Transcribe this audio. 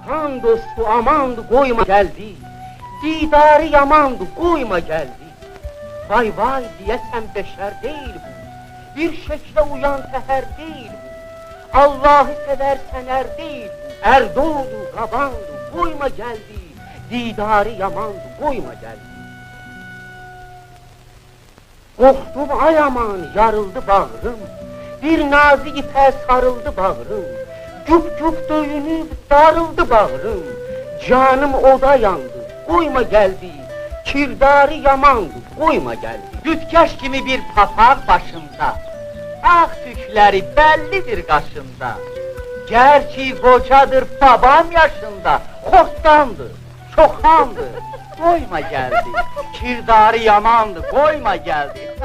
Kan dostu amandı koyma geldi, didarı yamandı koyma geldi. Vay vay diyesem beşer değil bu, bir şekle uyan teher değil bu. Allah'ı seversen er değil bu, er doğdu kabandı koyma geldi, didarı yamandı koyma geldi. Korktum ay aman yarıldı bağrım, bir nazik ipe sarıldı bağrım. Güp güp döyünüp darıldı bağrım, canım oda yandı koyma geldi, kirdarı yamandı koyma geldi. Gütkeş kimi bir papaq başında, ağ tükləri bellidir qaşında. Gerçi qocadır babam yaşında, xortdandır, çoxandır, koyma geldi. Kirdarı yamandı, koyma geldi.